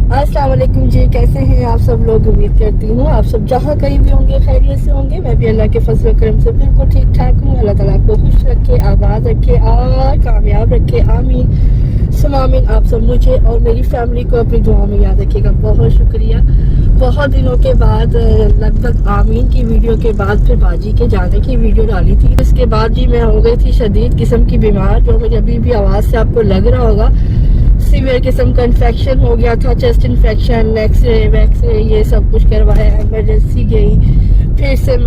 अस्सलाम वालेकुम जी, कैसे हैं आप सब लोग। उम्मीद करती हूँ आप सब जहाँ कहीं भी होंगे खैरियत से होंगे। मैं भी अल्लाह के फजल करम से बिल्कुल ठीक ठाक हूँ। अल्लाह ताला आपको खुश रखे, आबाद रखे और कामयाब रखे, आमीन सुम आमीन। आप सब मुझे और मेरी फैमिली को अपनी दुआ में याद रखिएगा। बहुत शुक्रिया। बहुत दिनों के बाद, लगभग आमीन की वीडियो के बाद फिर बाजी के जाने की वीडियो डाली थी। इसके बाद जी मैं हो गई थी शदीद किस्म की बीमार, जो मुझे अभी भी आवाज़ से आपको लग रहा होगा। सीवियर किस्म का इन्फेक्शन हो गया था, चेस्ट इन्फेक्शन, एक्सरे वैक्सरे ये सब कुछ करवाया, इमरजेंसी गई, फिर से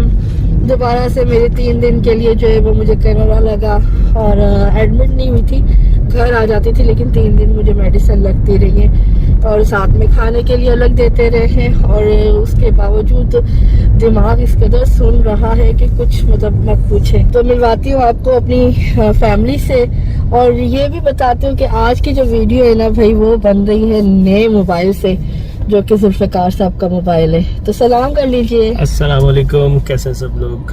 दोबारा से मेरे 3 दिन के लिए जो है वो मुझे कोरोना लगा और एडमिट नहीं हुई थी, घर आ जाती थी, लेकिन 3 दिन मुझे मेडिसिन लगती रही है और साथ में खाने के लिए अलग देते रहे हैं। और उसके बावजूद दिमाग इस कदर सुन रहा है कि कुछ मतलब मत पूछे। तो मिलवाती हूँ आपको अपनी फैमिली से और ये भी बताती हूँ कि आज की जो वीडियो है ना भाई, वो बन रही है नए मोबाइल से, जो कि जुल्फ़िकार साहब का मोबाइल है। तो सलाम कर लीजिए। अस्सलाम वालेकुम, कैसे हैं सब लोग।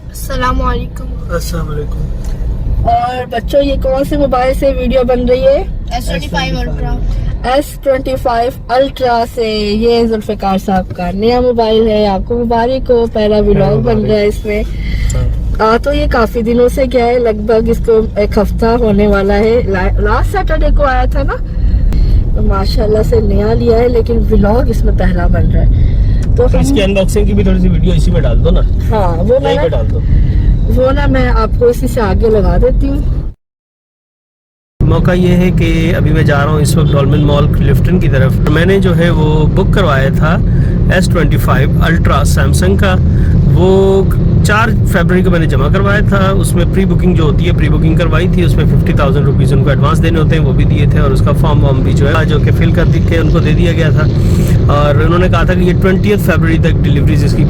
अस्सलाम वालेकुम। अस्सलाम वालेकुम। और बच्चों, ये कौन से मोबाइल से वीडियो बन रही है? S25 ultra. S25 अल्ट्रा से। ये जुल्फ़िकार साहब का नया मोबाइल है। आपको मुबारक हो, पहला व्लॉग बन रहा है इसमें। तो ये काफी दिनों से गया है, लगभग इसको 1 हफ्ता होने वाला है। लास्ट सैटरडे को आया था ना, तो माशाल्लाह से नया लिया है, लेकिन व्लॉग इसमें पहला बन रहा है। तो इसकी अनबॉक्सिंग की भी थोड़ी सी वीडियो इसी में डाल दो ना। हाँ, वो ना मैं आपको इसी से आगे लगा देती हूँ। मौका ये है कि अभी मैं जा रहा हूँ इस वक्त डॉल्मेन मॉल क्लिफ्टन की तरफ। मैंने जो है वो बुक करवाया था S25 अल्ट्रा सैमसंग का। वो 4 फरवरी को मैंने जमा करवाया था। उसमें प्री बुकिंग जो होती है, प्री बुकिंग करवाई थी। उसमें 50,000 रुपीज़ उनको एडवांस देने होते हैं, वो भी दिए थे। और उसका फॉर्म वॉर्म भी जो है जो कि फिल कर के उनको दे दिया गया था। और उन्होंने कहा था कि ये 20 फरवरी तक डिलीवरीज इसकी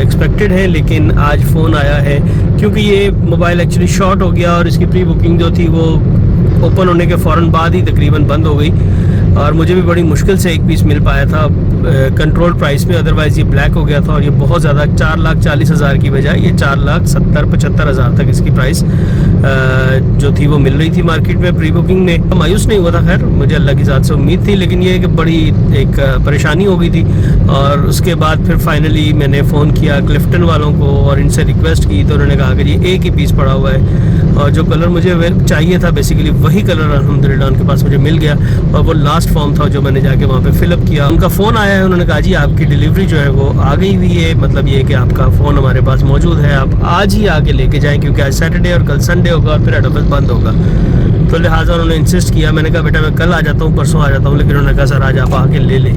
एक्सपेक्टेड है। लेकिन आज फ़ोन आया है, क्योंकि ये मोबाइल एक्चुअली शॉर्ट हो गया और इसकी प्री बुकिंग जो थी वो ओपन होने के फ़ौरन बाद ही तकरीबन बंद हो गई। और मुझे भी बड़ी मुश्किल से एक पीस मिल पाया था कंट्रोल प्राइस में, अदरवाइज़ ये ब्लैक हो गया था। और ये बहुत ज़्यादा 4,40,000 की बजाय ये 4,70,75,000 तक इसकी प्राइस जो थी वो मिल रही थी मार्केट में प्री बुकिंग में। मायूस नहीं हुआ था, खैर मुझे अल्लाह की ज़ात से उम्मीद थी, लेकिन ये बड़ी एक परेशानी हो गई थी। और उसके बाद फिर फाइनली मैंने फ़ोन किया क्लिफ्टन वालों को और इनसे रिक्वेस्ट की, तो उन्होंने कहा कि ये एक ही पीस पड़ा हुआ है और जो कलर मुझे चाहिए था बेसिकली वही कलर अल्हम्दुलिल्लाह उनके पास मुझे मिल गया। और वो लास्ट फॉर्म था जो मैंने जाके वहाँ पे फिलअप किया। उनका फ़ोन आया है, उन्होंने कहा जी आपकी डिलीवरी जो है वो आ गई हुई है, मतलब ये कि आपका फ़ोन हमारे पास मौजूद है, आप आज ही आके लेके जाएँ, क्योंकि आज सैटरडे और कल संडे होगा और फिर हेड ऑफिस बंद होगा। तो लिहाजा उन्होंने इंसिस्ट किया। मैंने कहा बेटा मैं कल आ जाता हूँ, परसों आ जाता हूँ, लेकिन उन्होंने कहा सर आज आप आके ले लें।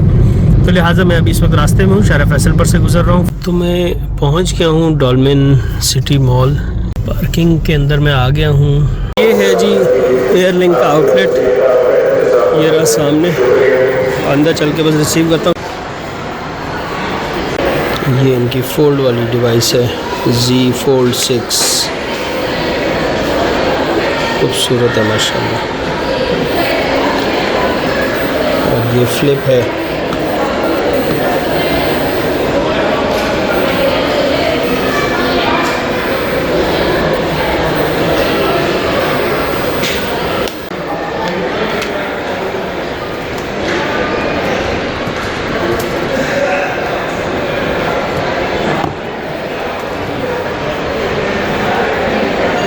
तो लिहाजा मैं अभी इस वक्त रास्ते में हूँ, शारा फैसल पर से गुजर रहा हूँ। तो मैं पहुँच गया हूँ डॉल्मेन सिटी मॉल। पार्किंग के अंदर मैं आ गया हूँ। ये है जी एयरलिंक का आउटलेट, ये रहा सामने। अंदर चल के बस रिसीव करता हूँ। ये इनकी फोल्ड वाली डिवाइस है, Z Fold 6। खूबसूरत है माशाल्लाह। और ये फ्लिप है।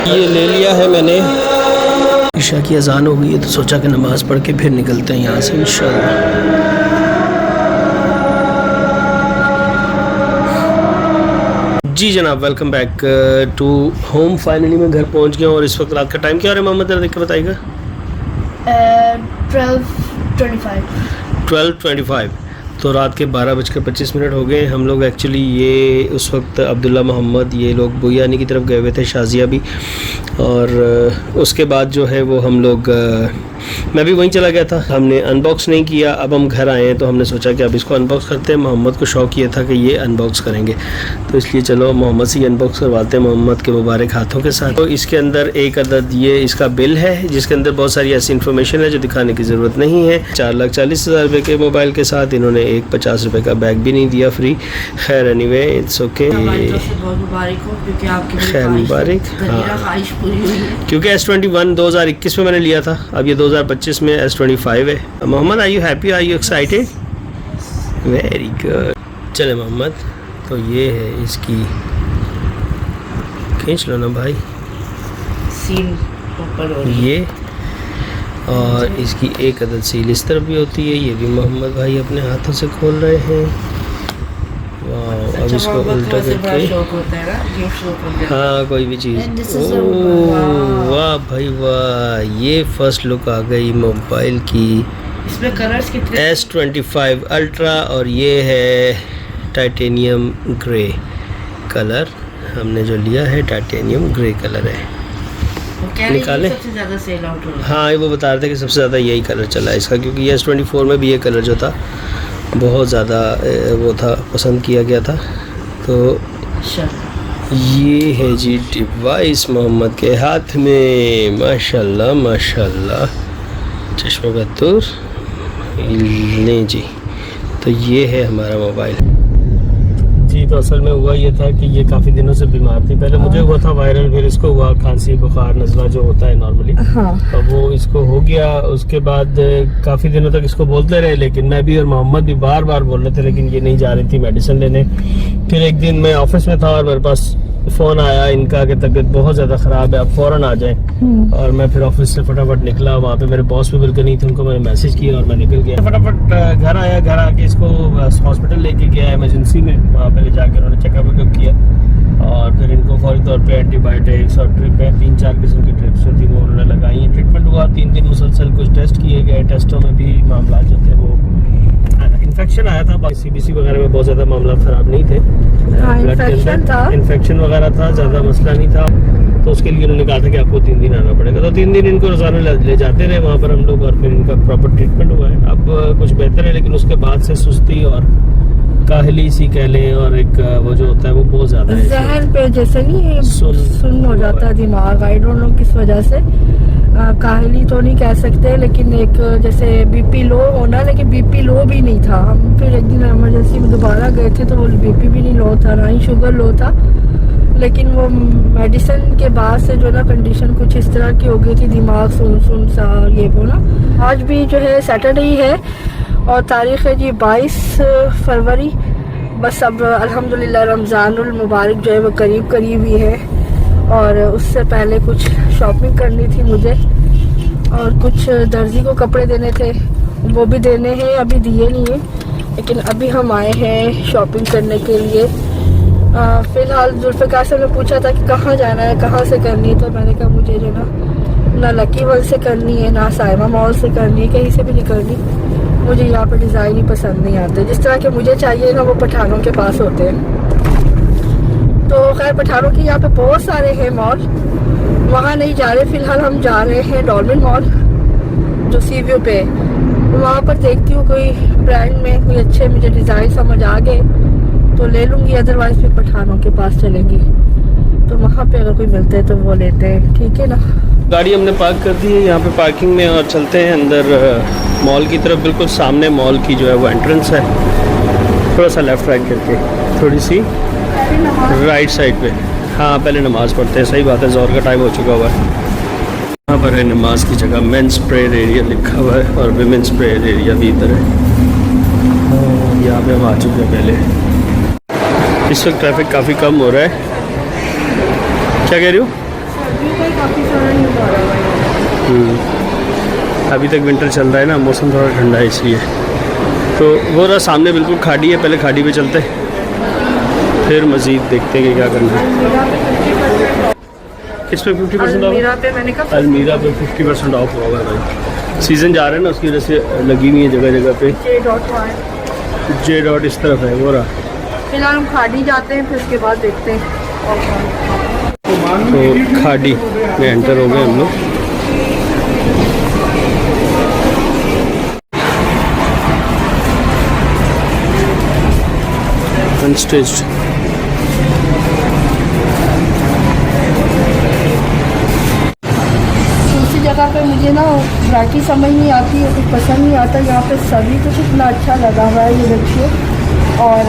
ये ले लिया है मैंने। ईशा की अजान हो गई है, तो सोचा कि नमाज़ पढ़ के फिर निकलते हैं यहाँ से इंशाल्लाह। जी जनाब, welcome back to home. Finally मैं घर पहुँच गया हूँ और इस वक्त रात का टाइम क्या हो रहा है मोहम्मद, देख के बताइएगा। 12:25। तो रात के 12:25 हो गए। हम लोग एक्चुअली ये उस वक्त अब्दुल्ला मोहम्मद ये लोग बुयानी की तरफ गए हुए थे, शाजिया भी। और उसके बाद जो है वो हम लोग मैं भी वहीं चला गया था। हमने अनबॉक्स नहीं किया। अब हम घर आए हैं तो हमने सोचा कि अब इसको अनबॉक्स करते हैं। मोहम्मद को शौक़ ये था कि ये अनबॉक्स करेंगे, तो इसलिए चलो मोहम्मद से अनबॉक्स करवाते हैं मोहम्मद के मुबारक हाथों के साथ। तो इसके अंदर एक अदद ये इसका बिल है, जिसके अंदर बहुत सारी ऐसी इन्फॉर्मेशन है जो दिखाने की ज़रूरत नहीं है। 4,40,000 रुपये के मोबाइल के साथ इन्होंने एक 50 रुपये का बैग भी नहीं दिया फ्री। खैर एनीवे इट्स ओके। खैर मुबारक। हाँ, क्योंकि S21 2021 में मैंने लिया था, अब ये 2025 में S25 है। Mohammad, are you happy, are you excited? Very good. चले मोहम्मद, तो ये है इसकी, खींच लो ना भाई सील ऊपर हो रही है। ये, और इसकी एक अदद सील इस तरफ भी होती है, ये भी मोहम्मद भाई अपने हाथों से खोल रहे हैं। वाह, अब इसको उल्टा करके, हाँ कोई भी चीज़, वाह भाई वाह, ये फर्स्ट लुक आ गई मोबाइल की। इसमें कलर्स कितने? S25 अल्ट्रा, और ये है टाइटेनियम ग्रे कलर। हमने जो लिया है टाइटेनियम ग्रे कलर है। निकाले, सबसे ज़्यादा सेल आउट हो रहा है। हाँ ये वो बता रहे थे कि सबसे ज़्यादा यही कलर चला है इसका, क्योंकि ये S24 में भी ये कलर जो था बहुत ज़्यादा वो था, पसंद किया गया था। तो ये है जी डिवाइस मोहम्मद के हाथ में, माशाल्लाह माशाल्लाह, चश्मे बतूर। लें जी, तो ये है हमारा मोबाइल जी। तो असल में हुआ ये था कि ये काफ़ी दिनों से बीमार थी। पहले मुझे हुआ था वायरल, फिर इसको हुआ खांसी बुखार नज़ला जो होता है नॉर्मली, हाँ। अब वो इसको हो गया। उसके बाद काफ़ी दिनों तक इसको बोलते रहे, लेकिन मैं भी और मोहम्मद भी बार बार बोल रहे थे, लेकिन ये नहीं जा रही थी मेडिसिन लेने। फिर एक दिन मैं ऑफिस में था और मेरे पास फ़ोन आया इनका कि तबीयत बहुत ज़्यादा ख़राब है, आप फ़ौरन आ जाएं। और मैं फिर ऑफिस से फटाफट निकला, वहाँ पे मेरे बॉस भी बिल्कुल नहीं थे, उनको मैंने मैसेज किया और मैं निकल गया। फटाफट घर आया, घर आके इसको हॉस्पिटल लेके गया इमरजेंसी में। वहाँ पे ले जाकर उन्होंने चेकअप किया और फिर इनको फौरी तौर पे एंटीबायोटिक्स और ट्रिप है, 3-4 किस्म की ट्रिप्स जो थी वो उन्होंने लगाई। ट्रीटमेंट हुआ 3 दिन मुसलसल, कुछ टेस्ट किए गए, टेस्टों में भी मामला जो थे वो इन्फेक्शन आया था। CBC वगैरह में बहुत ज़्यादा मामला ख़राब नहीं थे, इन्फेक्शन वगैरह था, ज़्यादा मसला नहीं था। तो उसके लिए उन्होंने कहा था कि आपको 3 दिन आना पड़ेगा। तो 3 दिन इनको रोज़ाना ले जाते रहे वहाँ पर हम लोग, और फिर इनका प्रॉपर ट्रीटमेंट हुआ है। अब कुछ बेहतर है, लेकिन उसके बाद से सुस्ती और काहली सी कह लें, और एक वो जो होता है वो बहुत ज़्यादा है जहन पे, जैसे नहीं सुन हो जाता है दिमाग, आई डोंट नो किस वजह से। काहली तो नहीं कह सकते, लेकिन एक जैसे BP लो होना, लेकिन BP लो भी नहीं था। हम फिर एक दिन इमरजेंसी में दोबारा गए थे तो वो BP भी नहीं लो था, ना ही शुगर लो था। लेकिन वो मेडिसिन के बाद से जो ना कंडीशन कुछ इस तरह की हो गई थी, दिमाग सुन सा ये वो ना। आज भी जो है सैटरडे ही है और तारीख़ है जी 22 फरवरी। बस अब अल्हम्दुलिल्लाह रमज़ानुल मुबारक जो है वो करीब करीब ही है, और उससे पहले कुछ शॉपिंग करनी थी मुझे, और कुछ दर्जी को कपड़े देने थे, वो भी देने हैं, अभी दिए नहीं है। लेकिन अभी हम आए हैं शॉपिंग करने के लिए। फ़िलहाल जुल्फ़िकार से ने पूछा था कि कहाँ जाना है, कहाँ से करनी है, तो मैंने कहा मुझे जो ना लकी वन से करनी है, ना साइमा मॉल से करनी है, कहीं से भी नहीं करनी। मुझे यहाँ पे डिज़ाइन ही पसंद नहीं आते, जिस तरह के मुझे चाहिए ना वो पठानों के पास होते हैं। तो खैर पठानों के यहाँ पे बहुत सारे हैं मॉल, वहाँ नहीं जा रहे। फ़िलहाल हम जा रहे हैं डॉल्फिन मॉल जो सी व्यू पे। वहाँ पर देखती हूँ कोई ब्रांड में कोई अच्छे मुझे डिज़ाइन समझ आ गए तो ले लूँगी, अदरवाइज़ फिर पठानों के पास चलेंगी। तो वहाँ पे अगर कोई मिलते हैं तो वो लेते हैं, ठीक है ना। गाड़ी हमने पार्क कर दी है यहाँ पे पार्किंग में, और चलते हैं अंदर मॉल की तरफ। बिल्कुल सामने मॉल की जो है वो एंट्रेंस है, थोड़ा सा लेफ़्ट राइट करके, थोड़ी सी राइट साइड पे। हाँ पहले नमाज़ पढ़ते हैं, सही बात है, ज़ोहर का टाइम हो चुका हुआ है। यहाँ पर है नमाज की जगह, मेंस प्रेयर एरिया लिखा हुआ है, और विमेंस प्रेयर एरिया भी इधर है। यहाँ पे हम आ चुके हैं पहले। इस वक्त ट्रैफिक काफ़ी कम हो रहा है। क्या कह रही हो? अभी तक विंटर चल रहा है ना, मौसम थोड़ा ठंडा है इसलिए। तो वो रहा सामने बिल्कुल खाड़ी है, पहले खाड़ी पे चलते हैं, फिर मज़ीद देखते हैं कि क्या करना है। किस पे 50% ऑफ? अलमीरा पे 50% ऑफ हुआ है भाई। सीज़न जा रहे हैं ना, उसकी वजह से लगी हुई है जगह जगह पे। J डॉट इस तरफ है वो रहा। फिलहाल हम खाड़ी जाते हैं, फिर उसके बाद देखते हैं। तो खाड़ी में एंटर हो गए हम लोग। अनस्टिच्ड दूसरी जगह पे मुझे ना वैरायटी समझ नहीं आती है, कुछ पसंद नहीं आता। यहाँ पे सभी कुछ इतना अच्छा लगा हुआ है, ये देखिए। और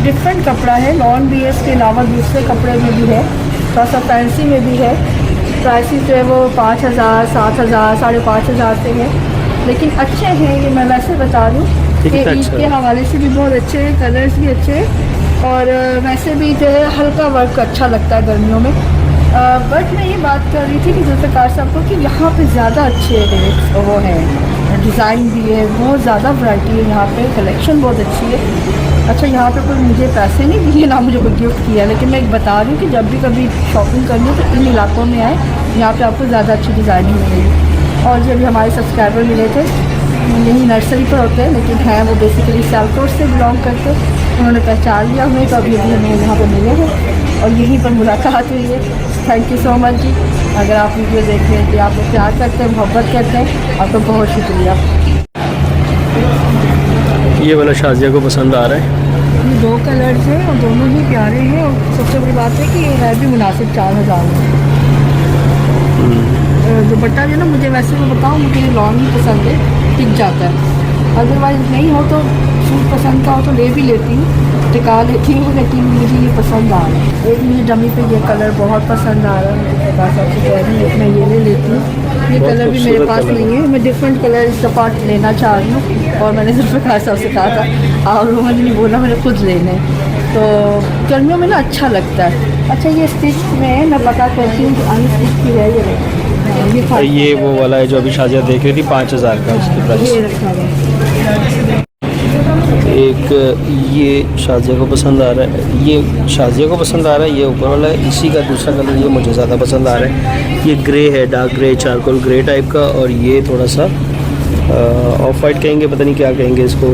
डिफरेंट कपड़ा है, नॉन BS के अलावा दूसरे कपड़े में भी है, थोड़ा सा फैंसी में भी है। प्राइसेस जो है वो 5,000, 7,000, 5,500 से है, लेकिन अच्छे हैं। ये मैं वैसे बता दूँ कि ईद के हवाले से भी बहुत अच्छे हैं, कलर्स भी अच्छे हैं और वैसे भी जो है हल्का वर्क अच्छा लगता है गर्मियों में। बट मैं ये बात कर रही थी कि जुल्फ़िकार साहब को कि यहाँ पे ज़्यादा अच्छे रेट्स वो हैं, डिज़ाइन भी है, बहुत ज़्यादा वैरायटी है यहाँ पे, कलेक्शन बहुत अच्छी है। अच्छा, यहाँ पे कोई मुझे पैसे नहीं दिए ना मुझे कोई गिफ्ट किया, लेकिन मैं एक बता रही हूँ कि जब भी कभी शॉपिंग करनी हो तो इन इलाकों में आए, यहाँ पे आपको ज़्यादा अच्छी डिज़ाइनिंग मिलेगी। और जब हमारे सब्सक्राइबर मिले थे, यही नर्सरी पर होते हैं, लेकिन हैं वो बेसिकली सियालकोट से बिलोंग करते, उन्होंने पहचान लिया हमें, तो अभी अभी हमें यहाँ पर मिले हैं और यहीं पर मुलाकात हुई है। थैंक यू सो मच जी। अगर आप वीडियो देख रहे हैं कि आप लोग प्यार करते हैं, मोहब्बत करते हैं, आपका बहुत शुक्रिया। ये वाला शाजिया को पसंद आ रहा है। ये 2 कलर्स हैं और दोनों ही प्यारे हैं और सबसे बड़ी बात है कि ये है भी मुनासिब 4,000 में। दुपट्टा जो ना, मुझे वैसे मैं बताऊँ, मुझे ये लॉन्ग ही पसंद है, टिक जाता है। अदरवाइज़ नहीं हो तो सूट पसंद का हो तो ले भी लेती हूँ, टिका लेती हूँ, लेकिन मुझे ये पसंद आ रहा है। एक मुझे डमी पे ये कलर बहुत पसंद आ रहा है, मुझे पता सबसे कह रही हूँ, मैं ये ले लेती हूँ। ये कलर भी मेरे पास नहीं है, मैं डिफरेंट कलर इस दफ़ा लेना चाह रही हूँ और मैंने जुल्फ़िकार साहब से कहा था, और उन्होंने नहीं बोला, मैंने खुद लेने। तो गर्मियों में ना अच्छा लगता है। अच्छा, ये स्टिच में मैं पता करती हूँ कि अनस्टिच की है ये वो वाला है जो अभी शाजिया देख रही थी, 5,000 का उसकी प्राइस। ये रखा है। एक ये शाजिया को पसंद आ रहा है, ये शाजिया को पसंद आ रहा है, ये ऊपर वाला है। इसी का दूसरा कलर ये मुझे ज़्यादा पसंद आ रहा है। ये ग्रे है, dark grey, charcoal grey type का, और ये थोड़ा सा ऑफ वाइट कहेंगे, पता नहीं क्या कहेंगे इसको,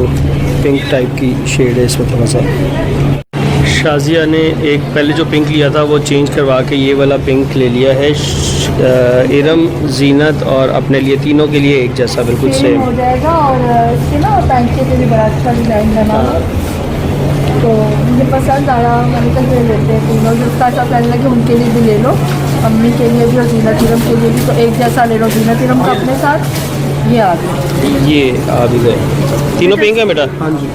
पिंक टाइप की शेड है इसमें थोड़ा सा। शाजिया ने एक पहले जो पिंक लिया था वो चेंज करवा के ये वाला पिंक ले लिया है। इरम, जीनत और अपने लिए, तीनों के लिए एक जैसा बिल्कुल सेम हो जाएगा। और इसके ना पैंटे पे भी बड़ा अच्छा डिज़ाइन बना है, तो मुझे पसंद आया, मैंने कहा ले लेते हैं तीनों। जिसका अच्छा पहनने लगे उनके लिए भी ले लो, अम्मी के लिए भी और जीनत इरम के लिए भी, तो एक जैसा ले लो। जीनत इरम का अपने साथ ये आ गए, ये आ भी गए। तीनों पिंक है बेटा? हाँ जी,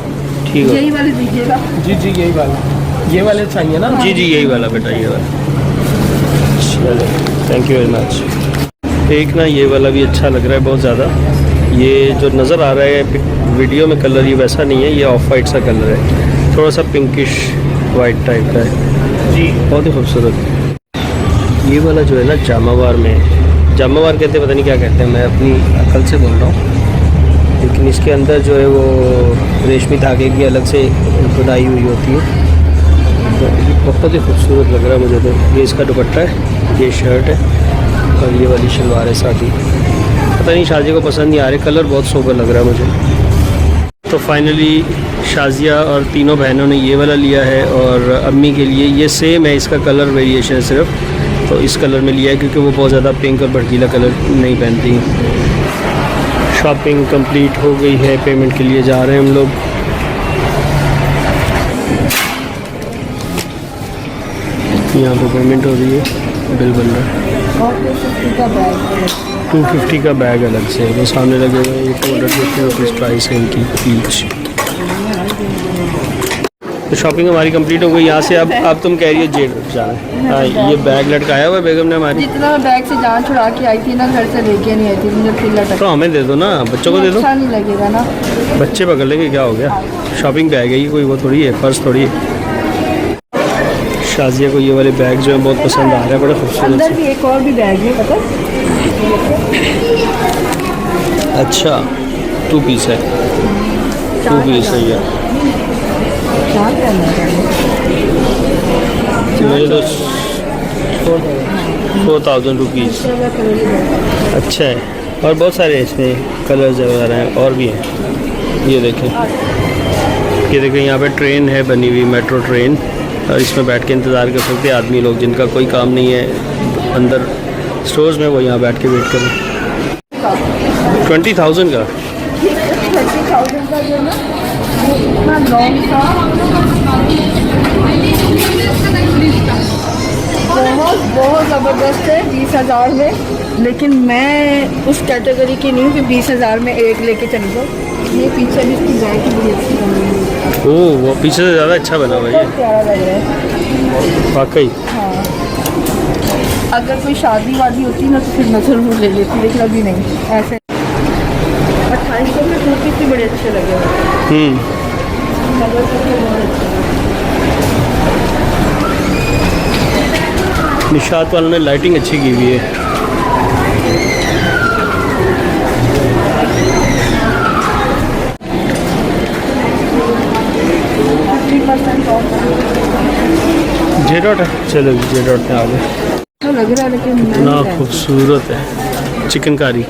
ठीक है। यही वाले दीजिएगा। जी जी, यही वाला, ये वाले चाहिए ना? जी जी, यही वाला बेटा, ये वाला। चलो, थैंक यू वेरी मच। एक ना ये वाला भी अच्छा लग रहा है बहुत ज़्यादा। ये जो नज़र आ रहा है वीडियो में कलर, ये वैसा नहीं है, ये ऑफ वाइट सा कलर है, थोड़ा सा पिंकिश वाइट टाइप का है जी, बहुत ही खूबसूरत। ये वाला जो है ना जामावार में, जामावार कहते हैं, पता नहीं क्या कहते हैं, मैं अपनी अकल से बोल रहा हूँ, लेकिन इसके अंदर जो है वो रेशमी धागे की अलग से बुनाई हुई होती है। तो ये बहुत ही खूबसूरत लग रहा है मुझे। तो ये इसका दुपट्टा है, ये शर्ट है और ये वाली शलवार है साथ ही। पता नहीं शाजिया को पसंद नहीं आ रहे, कलर बहुत सोबर लग रहा है मुझे। तो फाइनली शाजिया और तीनों बहनों ने ये वाला लिया है और अम्मी के लिए ये सेम है, इसका कलर वेरिएशन है सिर्फ, तो इस कलर में लिया है क्योंकि वो बहुत ज़्यादा पिंक और भड़कीला कलर नहीं पहनती। शॉपिंग कंप्लीट हो गई है, पेमेंट के लिए जा रहे हैं हम लोग। यहाँ पे पेमेंट हो रही है, बिल बन रहा है। और 250 का बैग, 250 का बैग अलग से है, वो सामने लगे हुए हैं। ये 250 रुपीज़ प्राइस है इनकी ईच। तो शॉपिंग हमारी कंप्लीट हो गई। यहाँ से अब तुम कह रही हो जेल जाना है। हाँ, ये बैग लटकाया हुआ है बेगम ने हमारी। जितना मैं बैग से जान छुड़ा के आई थी ना, घर से लेके नहीं आई थी, मुझे फिर लटक। तो हमें दे दो ना, बच्चों को दे दो। अच्छा नहीं लगेगा ना, बच्चे पकड़ लेंगे, क्या हो गया। शॉपिंग बैग है ये, कोई वो थोड़ी है, पर्स थोड़ी है। शाजिया को ये वाले बैग जो है बहुत पसंद आ रहा है, बड़ा खूबसूरत। अंदर भी एक और भी बैग है, पता। अच्छा, 2 पीस है, 2 पीस है ये। मुझे तो 4000 रुपीज़। अच्छा है, और बहुत सारे इसमें कलर्स वगैरह हैं और भी हैं। ये देखें, ये देखें, यहाँ पे ट्रेन है बनी हुई, मेट्रो ट्रेन, और इसमें बैठ के इंतज़ार कर सकते हैं आदमी लोग जिनका कोई काम नहीं है अंदर स्टोर्स में, वो यहाँ बैठ के वेट करें। 20,000 का 30,000 का जो ना, वो इतना लॉन्ग था, बहुत ज़बरदस्त है 20,000 में। लेकिन मैं उस कैटेगरी की नहीं हूँ कि 20,000 में एक लेके चली जाओ। ये पीछे भी इसकी बैग की बड़ी अच्छी बनी हुई है। ओह, वो पीछे से ज़्यादा अच्छा बना हुआ है ये, बहुत प्यारा लग रहा है वाकई। हाँ, अगर कोई शादी वादी होती ना तो फिर मैं ज़रूर ले लेती, लेकिन अभी नहीं। ऐसे 2800 में टू पीस भी बड़े अच्छे लगे हुए हैं। कलर सबके बहुत अच्छे हैं। निशात वालों ने लाइटिंग अच्छी की हुई है। जे डॉट है, चलो जे डॉट में आ गए। तो लग रहा है लेकिन इतना खूबसूरत है चिकनकारी,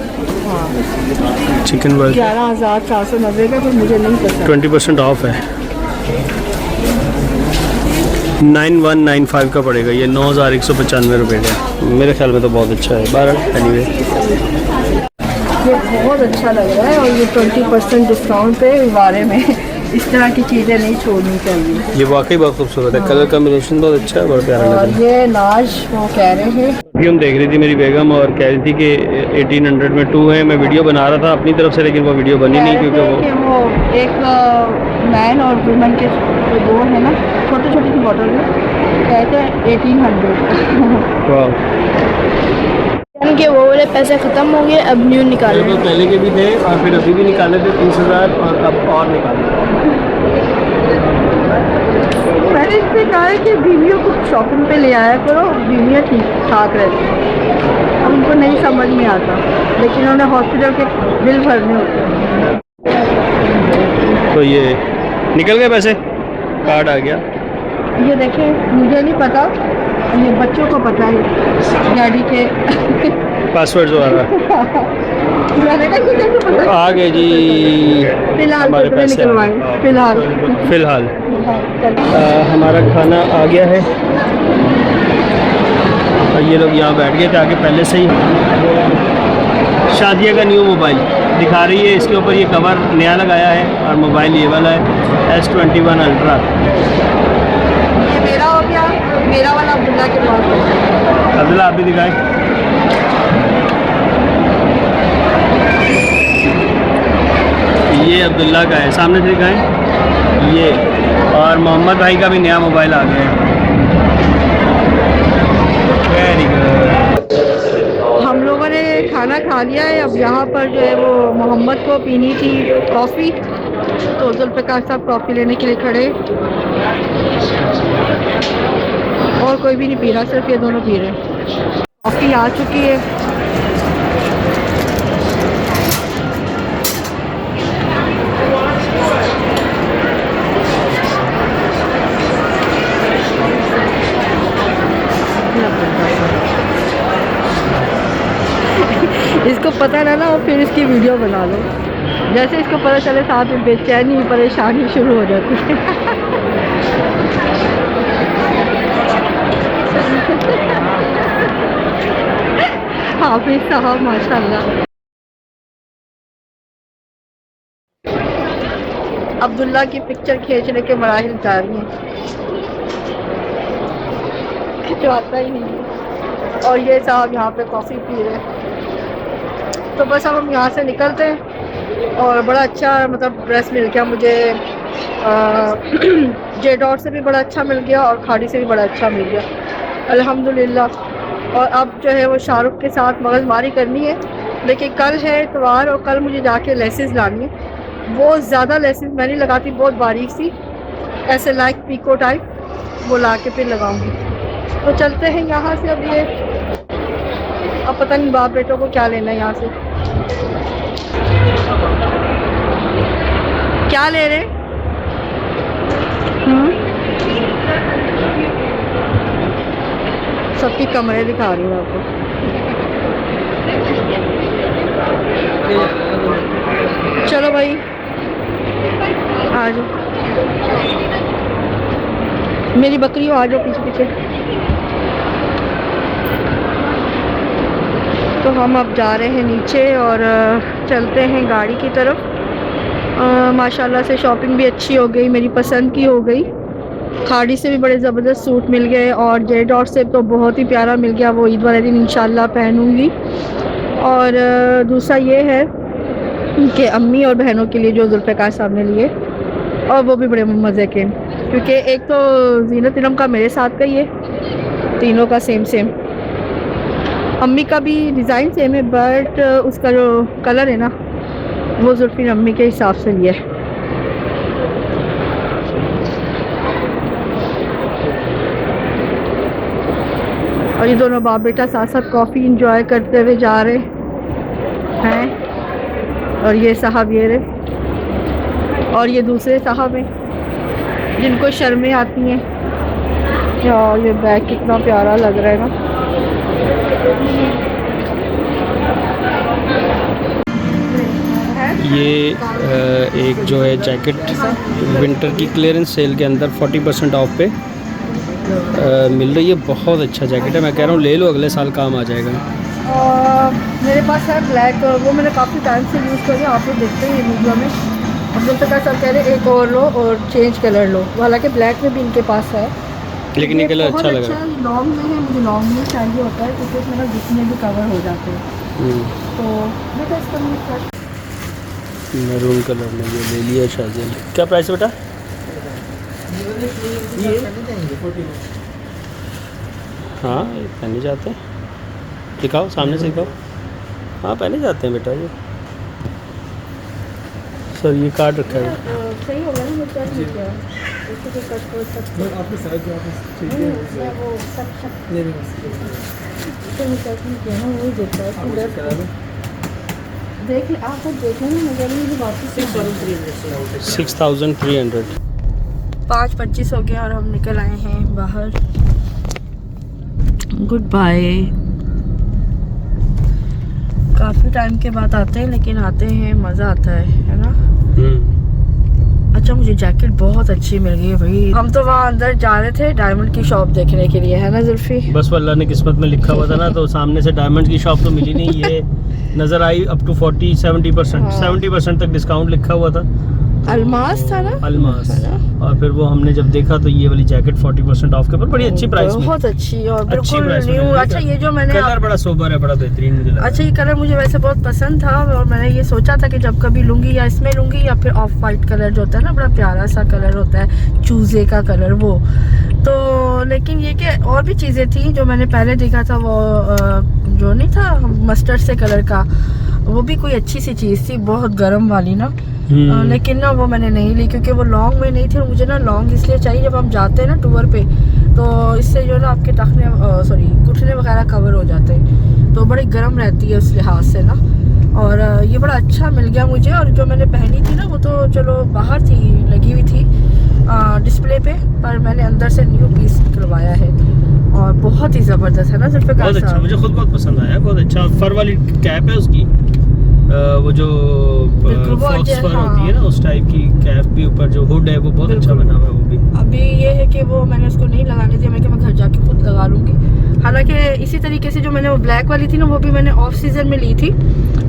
चिकन बर्गर 11,490 का, तो मुझे नहीं पता। 20% ऑफ है। 9195 का पड़ेगा ये, 9,195 रुपये का। मेरे ख्याल में तो बहुत अच्छा है। 12 एनीवे ये बहुत अच्छा लग रहा है, और ये 20% डिस्काउंट पे बारे में इस तरह की चीज़ें नहीं छोड़नी चाहिए। ये वाकई बहुत खूबसूरत है। कलर कॉम्बिनेशन बहुत अच्छा है, बहुत प्यारा लग रहा और है। ये नाज वो कह रहे हैं, अभी हम देख रही थी मेरी बेगम और कह रही थी कि 1800 में 2 है। मैं वीडियो बना रहा था अपनी तरफ से, लेकिन वो वीडियो बनी नहीं क्योंकि वो एक मैन और वुमेन के दो है ना, छोटे छोटे की बॉटल में कहते हैं 1800। वाह, कि वो वाले पैसे ख़त्म हो गए, अब न्यू निकाले। तो पहले के भी थे और फिर अभी भी निकाले थे 30,000 और अब और निकाले। मैंने इससे कहा है कि बीवियों को शॉपिंग पे ले आया करो, बीवियाँ ठीक ठाक रहती हैं। अब उनको नहीं समझ में आता, लेकिन उन्हें हॉस्पिटल के बिल भरने होते हैं। तो ये निकल गए पैसे, कार्ड आ गया। ये देखें, मुझे नहीं पता, ये बच्चों को पता है गाड़ी के पासवर्ड जो आ रहा है। मैंने कहा कि कैसे पता? आ गए जी फिलहाल हमारे तो पैसे। निकलवाए फिलहाल। फिलहाल चलिए। हमारा खाना आ गया है और ये लोग यहाँ बैठ गए थे आगे पहले से ही। शादिया का न्यू मोबाइल दिखा रही है, इसके ऊपर ये कवर नया लगाया है और मोबाइल ये वाला है S21 अल्ट्रा। ये मेरा हो गया, मेरा वाला अब्दुल्ला के पास। अब्दुल्ला आप भी दिखाएं। ये अब्दुल्ला का है, सामने से दिखाएं। ये और मोहम्मद भाई का भी नया मोबाइल आ गया है। Very good. हम लोगों ने खाना खा लिया है। अब यहाँ पर जो है वो मोहम्मद को पीनी थी कॉफ़ी, तो जुल्फ़िकार साहब कॉफ़ी लेने के लिए खड़े, और कोई भी नहीं पी रहा, सिर्फ ये दोनों पी रहे हैं। कॉफ़ी आ चुकी है। इसको पता ना हो फिर इसकी वीडियो बना लो। जैसे इसको पता चले साथ में बेचैनी परेशानी शुरू हो जाती है। हाफिज साहब माशाल्लाह। अब्दुल्ला की पिक्चर खींचने के मराहिल जारी हैं, खिंचवाता ही नहीं है। और ये साहब यहाँ पे कॉफ़ी पी रहे हैं। तो बस अब हम यहाँ से निकलते हैं। और बड़ा अच्छा मतलब ड्रेस मिल गया मुझे, जे डॉट से भी बड़ा अच्छा मिल गया और खाड़ी से भी बड़ा अच्छा मिल गया, अल्हम्दुलिल्लाह। और अब जो है वो शाहरुख के साथ मगजमारी करनी है, लेकिन कल है इतवार और कल मुझे जाके लेसेस लानी है। वो ज़्यादा लेसेस मैं नहीं लगाती, बहुत बारीक सी ऐसे लाइक पीको टाइप, वो ला के फिर लगाऊंगी। तो चलते हैं यहाँ से। अब ये अब पता नहीं बाप बेटों को क्या लेना है यहाँ से। क्या ले रहे? सबकी कमरे दिखा रही हूँ आपको। चलो भाई आ जाओ, मेरी बकरी आ जाओ पीछे पीछे। तो हम अब जा रहे हैं नीचे और चलते हैं गाड़ी की तरफ। माशाल्लाह से शॉपिंग भी अच्छी हो गई, मेरी पसंद की हो गई। खाड़ी से भी बड़े ज़बरदस्त सूट मिल गए और जे डॉट से तो बहुत ही प्यारा मिल गया, वो ईद वाले दिन इंशाल्लाह पहनूंगी। और दूसरा ये है कि अम्मी और बहनों के लिए जो जुल्फ़िकार साहब ने लिए, और वो भी बड़े मज़े के, क्योंकि एक तो जीनत इलम का मेरे साथ का ही है, तीनों का सेम सेम। अम्मी का भी डिज़ाइन सेम है बट उसका जो कलर है ना वो जुल्फी ने अम्मी के हिसाब से लिया है। और ये दोनों बाप बेटा साथ साथ कॉफ़ी इंजॉय करते हुए जा रहे हैं। और ये साहब ये रहे और ये दूसरे साहब हैं जिनको शर्में आती हैं। यार ये बैग कितना प्यारा लग रहा है ना। ये एक जो है जैकेट विंटर की क्लियरेंस सेल के अंदर 40% ऑफ पे मिल रही है। बहुत अच्छा जैकेट है, मैं कह रहा हूँ ले लो, अगले साल काम आ जाएगा। मेरे पास है ब्लैक, वो मैंने काफ़ी टाइम से यूज़ कर रही हूँ, आप लोग देखते हैं वीडियो में। अब जब तक सब कह रहे हैं एक और लो और चेंज कलर लो, हालांकि ब्लैक में भी इनके पास है लेकिन ये कलर अच्छा लग रहा है। लॉन्ग में है, मुझे लॉन्ग में चाहिए होता है क्योंकि उसमें ना जितने भी कवर हो जाते हैं। तो बेटा इसका मैरून कलर में ये ले लिया शादी ने। क्या प्राइस है बेटा? हाँ पहने जाते हैं, दिखाओ सामने से दिखाओ। हाँ पहने जाते हैं बेटा ये। सर ये कार्ड रखा है सही होगा ना, मुझे नहीं किया इसको कट कर सकते हैं आपके साइज जो आपने वो सब ले लेंगे तो मैं कट नहीं किया ना, वही देखता है देख ले आप सब देख लेना। मगर मुझे वापस 6300 5:25 हो गया और हम निकल आए हैं बाहर। Good bye. काफ़ी टाइम के बाद आते हैं लेकिन आते हैं मज़ा आता है ना। अच्छा मुझे जैकेट बहुत अच्छी मिल गई भाई। हम तो वहाँ अंदर जा रहे थे डायमंड की शॉप देखने के लिए, है ना जुल्फी? बस वो अल्लाह ने किस्मत में लिखा हुआ था ना, तो सामने से डायमंड की शॉप तो मिली नहीं। ये नज़र आई अप टू 70% तक डिस्काउंट लिखा हुआ था। अलमास था ना, अलमास। और फिर वो हमने जब देखा तो ये वाली जैकेट 40% ऑफ के ऊपर बड़ी अच्छी प्राइस में, बहुत अच्छी और बिल्कुल प्राइस न्यू। अच्छा ये जो मैंने कलर बड़ा सोबर है, बड़ा बेहतरीन मुझे लगा। अच्छा ये कलर मुझे वैसे बहुत पसंद था और मैंने ये सोचा था कि जब कभी लूँगी या इसमें लूँगी या फिर ऑफ वाइट कलर जो होता है ना, बड़ा प्यारा सा कलर होता है चूज़े का कलर वो। तो लेकिन ये कि और भी चीज़ें थी जो मैंने पहले देखा था, वो जो नहीं था मस्टर्ड से कलर का, वो भी कोई अच्छी सी चीज़ थी बहुत गर्म वाली ना। लेकिन ना वो मैंने नहीं ली क्योंकि वो लॉन्ग में नहीं थी और मुझे ना लॉन्ग इसलिए चाहिए जब हम जाते हैं ना टूर पे, तो इससे जो ना आपके टखने घुटने वगैरह कवर हो जाते हैं, तो बड़ी गर्म रहती है उस लिहाज से ना। और ये बड़ा अच्छा मिल गया मुझे। और जो मैंने पहनी थी ना वो तो चलो बाहर थी लगी हुई थी डिस्प्ले पे, पर मैंने अंदर से न्यू पीस निकलवाया है और बहुत ही ज़बरदस्त है ना जुल्फ़िकार बहुत अच्छा, मुझे खुद बहुत पसंद आया। बहुत अच्छा फर वाली कैप है उसकी, वो जो फॉक्स फर होती है ना उस टाइप की कैप भी, ऊपर जो हुड है वो बहुत अच्छा बना हुआ है वो भी। अभी ये है कि वो मैंने उसको नहीं लगाने दिया, मैं घर जाके खुद लगा लूँगी। हालांकि इसी तरीके से जो मैंने वो ब्लैक वाली थी ना वो भी मैंने ऑफ सीजन में ली थी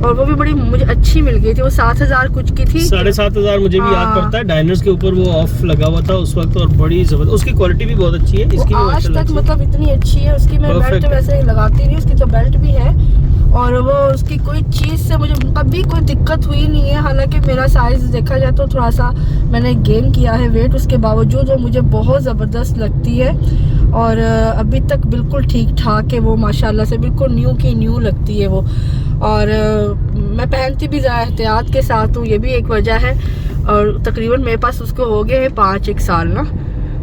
और वो भी बड़ी मुझे अच्छी मिल गई थी। वो 7000 कुछ की थी, 7500 मुझे भी याद पड़ता है। डायनर्स के ऊपर वो ऑफ लगा हुआ था उस वक्त और बड़ी जबरदस्त, उसकी क्वालिटी भी बहुत अच्छी है। इसकी आज तक मतलब इतनी अच्छी है उसकी। मैं बेल्ट वैसे लगाती नहीं, उसकी तो बेल्ट भी है और वो उसकी कोई चीज़ से मुझे कभी कोई दिक्कत हुई नहीं है। हालांकि मेरा साइज़ देखा जाए तो थोड़ा सा मैंने गेन किया है वेट, उसके बावजूद वो मुझे बहुत ज़बरदस्त लगती है और अभी तक बिल्कुल ठीक ठाक है वो, माशाल्लाह से बिल्कुल न्यू की न्यू लगती है वो। और मैं पहनती भी ज़्यादा एहतियात के साथ हूँ, ये भी एक वजह है। और तकरीबन मेरे पास उसको हो गए हैं 5-1 साल ना,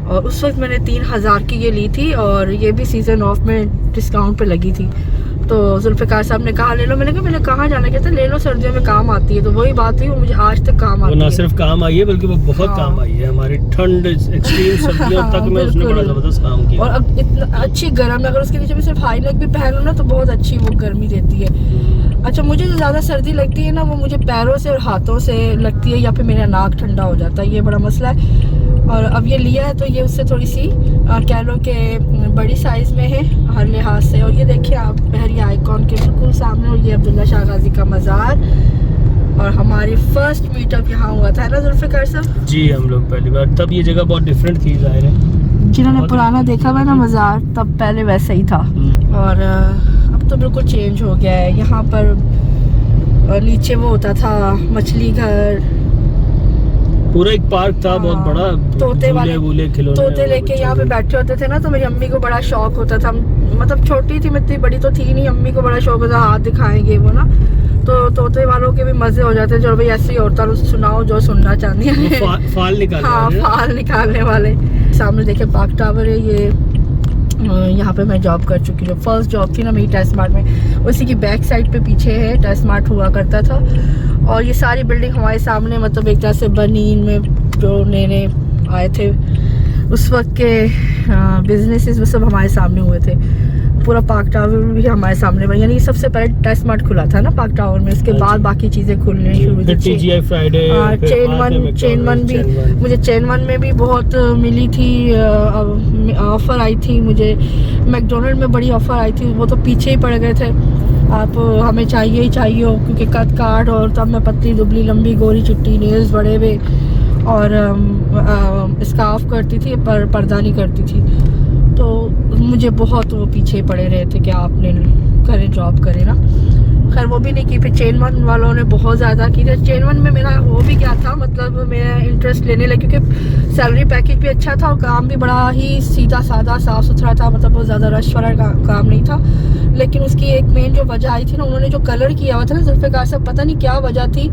और उस वक्त मैंने 3000 की ये ली थी और ये भी सीज़न ऑफ में डिस्काउंट पे लगी थी। तो जुल्फ़िकार साहब ने कहा ले लो, मैंने कहा मैंने कहाँ जाना, कहते ले लो सर्दियों में काम आती है। तो वही बात हुई, वो मुझे आज तक काम आती है। वो ना सिर्फ काम आई है बल्कि वो बहुत काम आई है हमारी ठंड एक्सट्रीम सर्दियों तक में उसने बड़ा ज़बरदस्त काम किया। और अब इतना अच्छी गर्म है, अगर उसके नीचे भी सिर्फ हाई नेक भी पहन लो ना तो बहुत अच्छी वो गर्मी देती है। अच्छा मुझे जो ज़्यादा सर्दी लगती है ना वो मुझे पैरों से और हाथों से लगती है या फिर मेरा नाक ठंडा हो जाता है, ये बड़ा मसला है। और अब ये लिया है तो ये उससे थोड़ी सी कह लो कि बड़ी साइज़ में है हर लिहाज से। और ये देखिए आप बहरी आइकॉन के बिल्कुल सामने, और ये अब्दुल्ला शाह गाजी का मज़ार। और हमारी फर्स्ट मीटअप यहाँ हुआ था ना जुल्फ़िकार साहब? जी हम लोग पहली बार, तब ये जगह बहुत डिफरेंट थी ज़ाहिर है। जिन्होंने पुराना देखा हुआ ना मज़ार, तब पहले वैसे ही था और अब तो बिल्कुल चेंज हो गया है। यहाँ पर नीचे वो होता था मछली घर पूरा एक पार्क था बहुत हाँ, बड़ा, तोते वाले वूले खिलौने तोते लेके यहाँ पे बैठे होते थे ना, तो मेरी अम्मी को बड़ा शौक होता था। मतलब छोटी थी मैं, इतनी बड़ी तो थी नहीं, अम्मी को बड़ा शौक होता, हाथ दिखाएंगे वो ना, तो तोते वालों के भी मजे हो जाते। चलो भाई ऐसे ही होता है, सुनाओ जो सुनना चाहती है। फाल निकालने हाँ, वाले ना? फाल निकालने वाले। सामने देखे पार्क टावर है ये। यहाँ पे मैं जॉब कर चुकी हूँ, फर्स्ट जॉब थी ना मेरी टेस्टमार्ट में, उसी की बैक साइड पे पीछे है टेस्टमार्ट हुआ करता था। और ये सारी बिल्डिंग हमारे सामने, मतलब एक तरह से बनी, इनमें जो नए नए आए थे उस वक्त के बिजनेसेस वो सब हमारे सामने हुए थे। पूरा पार्क टावर भी हमारे सामने बना, यानी सबसे पहले टेस्टमार्ट खुला था ना पार्क टावर में, उसके बाद बाकी चीज़ें खुलने शुरू हुई। TGI फ्राइडे, चेन वन भी मुझे चेन वन में भी बहुत मिली थी, ऑफ़र आई थी मुझे। मैकडोनल्ड में बड़ी ऑफ़र आई थी, वो तो पीछे ही पड़ गए थे। आप हमें चाहिए ही चाहिए हो, क्योंकि कद काट, और तब मैं पतली दुबली लंबी गोरी चिट्टी, नेल्स बड़े हुए, और स्कार्फ करती थी पर पर्दा नहीं करती थी। तो मुझे बहुत वो पीछे पड़े रहे थे कि आपने करें, जॉब करें ना। खैर वो भी नहीं की, फिर चेन वन वालों ने बहुत ज़्यादा की थी। चेन वन में मेरा हो भी क्या था, मतलब मेरा इंटरेस्ट लेने लगे, क्योंकि सैलरी पैकेज भी अच्छा था और काम भी बड़ा ही सीधा साधा साफ़ सुथरा था, मतलब बहुत ज़्यादा रश वाला काम नहीं था। लेकिन उसकी एक मेन जो वजह आई थी ना, उन्होंने जो कलर किया हुआ था ना जुल्फ़िकार साहब, पता नहीं क्या वजह थी,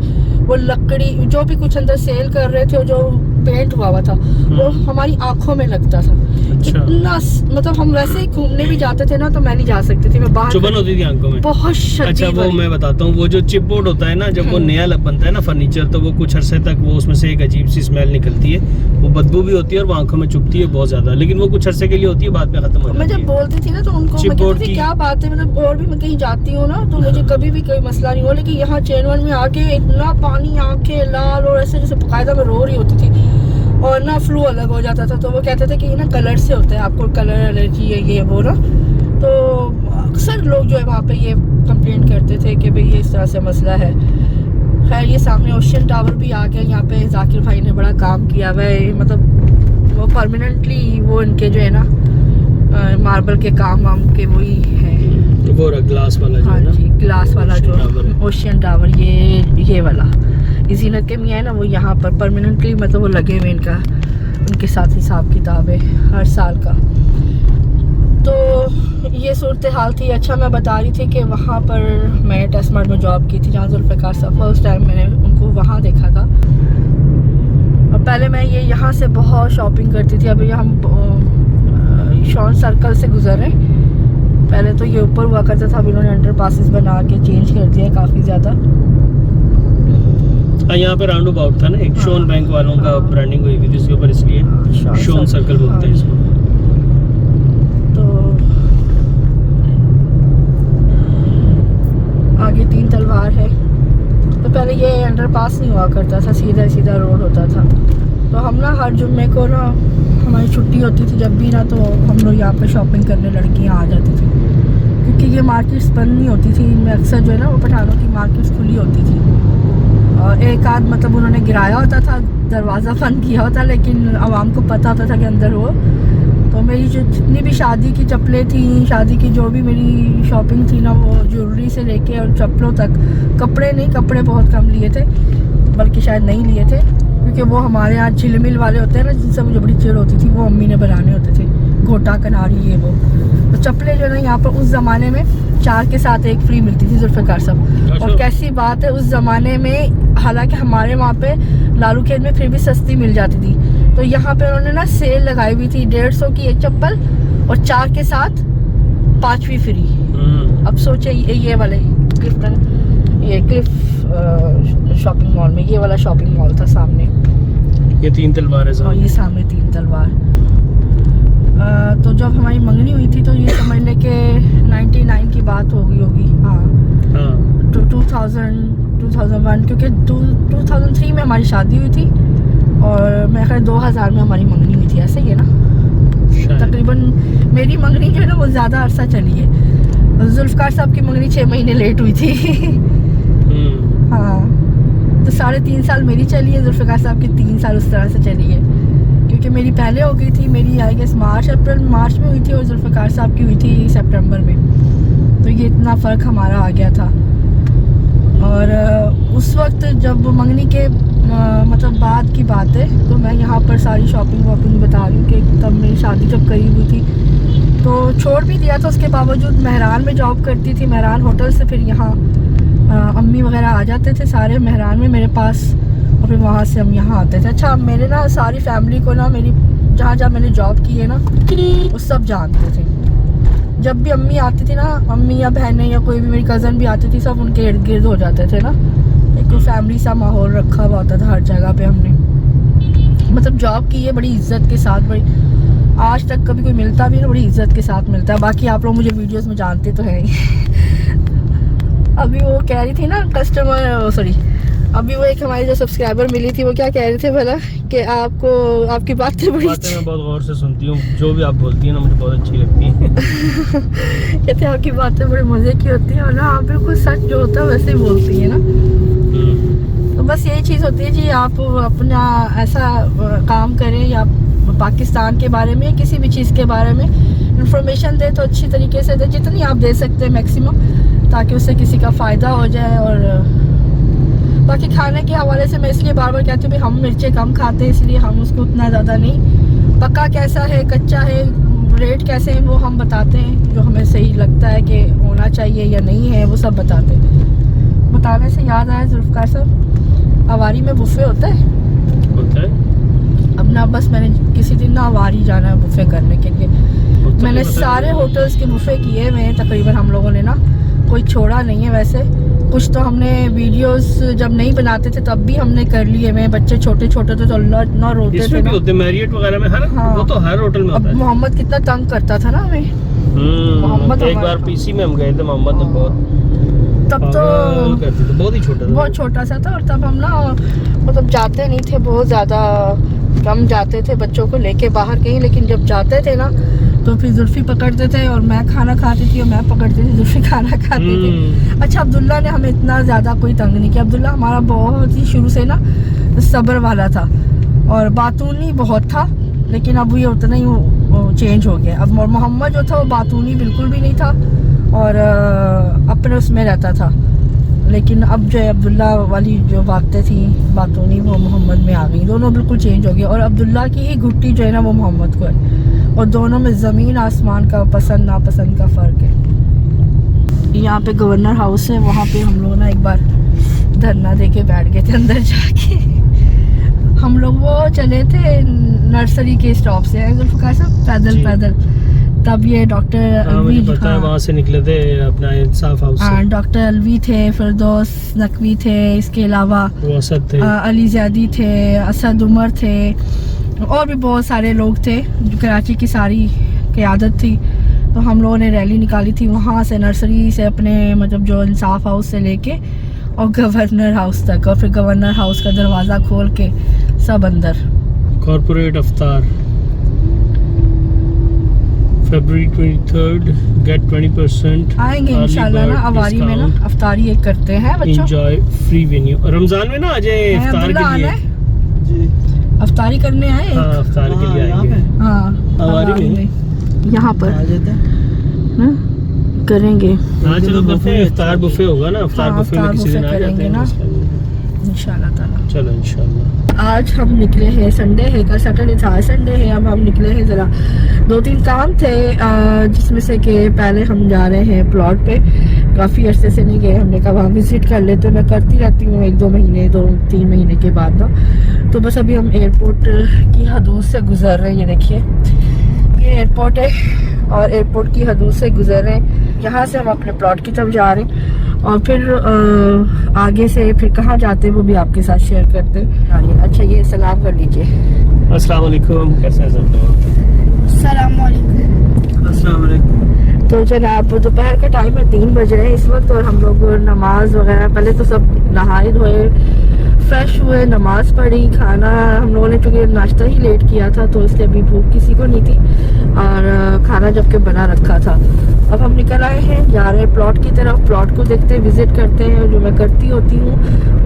वो लकड़ी जो भी कुछ अंदर सेल कर रहे थे, जो पेंट हुआ था वो हमारी आंखों में लगता था। अच्छा। इतना मतलब हम वैसे ही घूमने भी जाते थे ना, तो मैं नहीं जा सकती थी, मैं बाहर चुभन होती थी आंखों में बहुत शदीद। अच्छा, वो मैं बताता हूँ, वो जो चिपबोर्ड होता है ना, जब वो नया बनता है ना फर्नीचर, तो वो कुछ अरसे तक वो उसमें से एक अजीब सी स्मेल निकलती है, वो बदबू भी होती है और वो आंखों में चुभती है बहुत ज्यादा, लेकिन वो कुछ अरसे के लिए होती है, बाद में खत्म हो जाती है। मैं जब बोलती थी ना तो उनको मैं कहती थी क्या बात है, मतलब और भी मैं कहीं जाती हूँ ना तो मुझे कभी भी कोई मसला नहीं हो, लेकिन यहाँ चेन वन में आके इतना पानी, आंखें लाल और ऐसे जैसे बाकायदा मैं रो रही होती थी, और ना फ्लू अलग हो जाता था। तो वो कहते थे कि ना कलर से होता है, आपको कलर एलर्जी है ये वो ना। तो अक्सर लोग जो है वहाँ पे ये कंप्लेंट करते थे कि भाई ये इस तरह से मसला है। खैर ये सामने ओशियन टावर भी आ गया, यहाँ पे जाकिर भाई ने बड़ा काम किया हुआ है, मतलब वो परमानेंटली वो इनके जो है ना मार्बल के काम वाम के वही है, वो ग्लास वाला जो हाँ है ना, जी, ग्लास वाला जो टावर ओशियन टावर, ये वाला इसी नक्के में है ना, वो यहाँ पर परमानेंटली मतलब वो लगे हुए इनका, उनके साथ हिसाब किताब है हर साल का। तो ये सूरत हाल थी। अच्छा मैं बता रही थी कि वहाँ पर मैं टेस्टमार्ट में जॉब की थी, जहाँ जुल्फ़िकार साहब फर्स्ट टाइम मैंने उनको वहाँ देखा था। और पहले मैं ये यहाँ से बहुत शॉपिंग करती थी। अभी हम शॉन सर्कल से गुजर रहे, पहले तो ये ऊपर हुआ करता था, अभी इन्होंने अंडर पासिस बना के चेंज कर दिया है काफ़ी ज़्यादा। यहाँ पे राउंड अबाउट था ना एक, शोन बैंक वालों का ब्रांडिंग हुई थी जिसके ऊपर, इसलिए शोन सर्कल बोलते हैं इसको। तो आगे 3 तलवार है। तो पहले ये अंडरपास नहीं हुआ करता था, सीधा सीधा रोड होता था। तो हम ना हर जुम्मे को ना हमारी छुट्टी होती थी जब भी ना, तो हम लोग यहाँ पे शॉपिंग करने लड़कियाँ आ जाती थी, क्योंकि ये मार्केट्स बंद नहीं होती थी। इनमें अक्सर जो है ना वो पठानों की मार्केट्स खुली होती थी, और एक आध मतलब उन्होंने गिराया होता था, दरवाज़ा बंद किया होता, लेकिन आवाम को पता होता था कि अंदर हो। तो मेरी जो जितनी भी शादी की चप्पलें थी, शादी की जो भी मेरी शॉपिंग थी ना, वो ज्वेलरी से लेके और चप्पलों तक, कपड़े नहीं, कपड़े बहुत कम लिए थे, बल्कि शायद नहीं लिए थे, क्योंकि वो हमारे यहाँ चिलमिल वाले होते हैं ना, जिनसे मुझे बड़ी चिड़ होती थी, वो अम्मी ने बनाने होते थे, घोटा कनारी ये वो। तो चप्पलें जो है ना यहाँ पर उस ज़माने में 4 के साथ 1 फ्री मिलती थी जुल्फ़िकार साहब। और कैसी बात है, उस ज़माने में हालांकि हमारे वहाँ पे लालू खेत में फिर भी सस्ती मिल जाती थी, तो यहाँ पे उन्होंने ना सेल लगाई हुई थी, 150 की 1 चप्पल और 4 के साथ 5वीं फ्री। अब सोचे ये वाले क्लिफ शॉपिंग मॉल में, ये वाला शॉपिंग मॉल था सामने, ये 3 तलवार है और ये सामने 3 तलवार। तो जब हमारी मंगनी हुई थी तो ये समझ ले के 99 की बात हो गई होगी, हाँ 2001, क्योंकि 2003 में हमारी शादी हुई थी और मेरे ख्याल 2000 में हमारी मंगनी हुई थी, ऐसे ही है ना। तकरीबन मेरी मंगनी जो है ना वो ज़्यादा अरसा चली है, जुल्फ़िकार साहब की मंगनी 6 महीने लेट हुई थी। हाँ, तो 3.5 साल मेरी चली है, जुल्फ़िकार साहब की 3 साल उस तरह से चली है, क्योंकि मेरी पहले हो गई थी, मेरी आई गेस मार्च में हुई थी और जुल्फ़िकार साहब की हुई थी सितंबर में। तो ये इतना फ़र्क हमारा आ गया था। और उस वक्त जब मंगनी के मतलब बाद की बात प्रॉपर सारी शॉपिंग वॉपिंग बता रही हूँ कि तब मेरी शादी जब करीब हुई थी तो छोड़ भी दिया था। उसके बावजूद मेहरान में जॉब करती थी, मेहरान होटल से फिर यहाँ अम्मी वगैरह आ जाते थे सारे मेहरान में मेरे पास, और फिर वहाँ से हम यहाँ आते थे। अच्छा मेरे ना सारी फैमिली को ना, मेरी जहाँ जहाँ मैंने जॉब की है ना, वो सब जानते थे। जब भी अम्मी आती थी ना, अम्मी या बहनें या कोई भी मेरी कज़न भी आती थी, सब उनके इर्द गिर्द हो जाते थे ना। एक फैमिली सा माहौल रखा हुआ होता था हर जगह पे हमने, मतलब जॉब की है बड़ी इज्जत के साथ, बड़ी आज तक कभी कोई मिलता भी ना बड़ी इज्जत के साथ मिलता है। बाकी आप लोग मुझे वीडियोस में जानते तो हैं ही। अभी वो कह रही थी ना कस्टमर, सॉरी अभी वो एक हमारी जो सब्सक्राइबर मिली थी वो क्या कह रहे थे भला कि आपको आपकी बातें बड़ी बातें मैं बहुत गौर से सुनती हूँ, जो भी आप बोलती हैं ना मुझे बहुत अच्छी लगती हैं। कहते हैं आपकी बातें बड़े मज़े की होती हैं और ना आप बिल्कुल सच जो होता है वैसे ही बोलती हैं ना। तो बस यही चीज़ होती है जी, आप अपना ऐसा काम करें या पाकिस्तान के बारे में किसी भी चीज़ के बारे में इंफॉर्मेशन दे तो अच्छी तरीके से दे, जितनी आप दे सकते हैं मैक्सिमम, ताकि उससे किसी का फ़ायदा हो जाए। और बाकी खाने के हवाले से मैं इसलिए बार बार कहती हूँ भाई हम मिर्चें कम खाते हैं, इसलिए हम उसको उतना ज़्यादा नहीं, पक्का कैसा है कच्चा है रेट कैसे हैं वो हम बताते हैं, जो हमें सही लगता है कि होना चाहिए या नहीं है वो सब बताते हैं। बताने से याद आया जुल्फ़कार साहब, अवारी में बुफ़े होता है अब ना, बस मैंने किसी दिन ना अवारी जाना है बुफ़े करने के लिए। मैंने सारे होटल्स के बुफ़े किए हुए हैं तकरीबन, हम लोगों ने ना कोई छोड़ा नहीं है। वैसे कुछ तो हमने वीडियोस जब नहीं बनाते थे तब भी हमने कर लिए हुए, बच्चे छोटे छोटे थे तो अल्लाह रोते थे ना। होते मैरियट वगैरह में हर, हाँ, वो तो हर होटल में होता है। मोहम्मद कितना तंग करता था ना हमें। मोहम्मद एक बार पीसी में हम गए थे, मोहम्मद ने बहुत, तब तो करते थे, बहुत ही छोटा था, बहुत छोटा सा था। और तब हम ना मतलब जाते नहीं थे, बहुत ज़्यादा कम जाते थे बच्चों को लेके बाहर कहीं, लेकिन जब जाते थे ना तो फिर जुल्फ़ी पकड़ते थे और मैं खाना खाती थी और मैं पकड़ती थी, जुल्फ़ी खाना खाती थी। अच्छा अब्दुल्ला ने हमें इतना ज़्यादा कोई तंग नहीं किया, अब्दुल्ला हमारा बहुत ही शुरू से ना सब्र वाला था और बातूनी बहुत था, लेकिन अब ये उतना ही चेंज हो गया। अब मोहम्मद जो था वो बातूनी बिल्कुल भी नहीं था और अपने उसमें रहता था, लेकिन अब जो है अब्दुल्ला वाली जो बातें थी बातूनी वो मोहम्मद में आ गई, दोनों बिल्कुल चेंज हो गए। और अब्दुल्ला की ही घुट्टी जो है ना वो मोहम्मद को है, और दोनों में ज़मीन आसमान का पसंद नापसंद का फ़र्क है। यहाँ पे गवर्नर हाउस है, वहाँ पे हम लोग ना एक बार धरना दे के बैठ गए थे अंदर जाके। हम लोग वो चले थे नर्सरी के स्टॉप से जुल्फ़कार साहब, पैदल तब ये डॉक्टर अलवी, वहाँ से निकले थे अपना इंसाफ हाउस से। डॉक्टर अलवी थे, फिरदौस नकवी थे, इसके अलावा असद थे, अली ज़ैदी थे, असद उमर थे, और भी बहुत सारे लोग थे। कराची की सारी क़यादत थी, तो हम लोगों ने रैली निकाली थी वहाँ से, नर्सरी से अपने मतलब जो इंसाफ हाउस से लेके और गवर्नर हाउस तक, और फिर गवर्नर हाउस का दरवाज़ा खोल के सब अंदर। कॉर्पोरेट अफ्तार February 23rd get 20% आएंगे इंशाल्लाह ना अवारी में ना, अफ्तारी एक करते हैं बच्चों, enjoy free venue। रमजान में ना आ जाए इफ्तार के लिए जी, अफ्तारी करने आए। हाँ अफ्तार के लिए आएंगे। हाँ अवारी में यहाँ पर आ जाते हैं। करेंगे। हाँ चलो करते हैं, इफ्तार बुफे होगा ना, इफ्तार हाँ, बुफे में किसी दिन आ जाते हैं ना इंशाल्लाह ताला। चलो इंशाल्लाह। आज हम निकले हैं, संडे है, कल सैटरडे था, संडे है, अब हम निकले हैं ज़रा 2-3 काम थे, जिसमें से कि पहले हम जा रहे हैं प्लॉट पे। काफ़ी अरसे से नहीं गए, हमने कहा वहाँ विज़िट कर लेते, मैं करती रहती हूँ 1-2 महीने 2-3 महीने के बाद ना। तो बस अभी हम एयरपोर्ट की हदूद से गुजर रहे हैं, ये देखिए ये एयरपोर्ट है और एयरपोर्ट की हदूद से गुजर रहे हैं। यहाँ से हम अपने प्लॉट की तरफ जा रहे हैं और फिर आगे से फिर कहाँ जाते हैं वो भी आपके साथ शेयर करते हैं। अच्छा ये सलाम कर लीजिए। अस्सलाम वालेकुम, कैसे हैं सब लोग? सलाम वालेकुम। अस्सलाम वालेकुम। तो जनाब दोपहर का टाइम है, 3 बज रहे हैं इस वक्त, और हम लोग नमाज वगैरह पहले तो सब नहाए धोए फ्रेश हुए, नमाज पढ़ी, खाना हम लोगों ने चूँकि नाश्ता ही लेट किया था तो इसलिए अभी भूख किसी को नहीं थी और खाना जबकि बना रखा था। अब हम निकल आए हैं, जा रहे हैं प्लॉट की तरफ, प्लॉट को देखते हैं, विज़िट करते हैं, जो मैं करती होती हूँ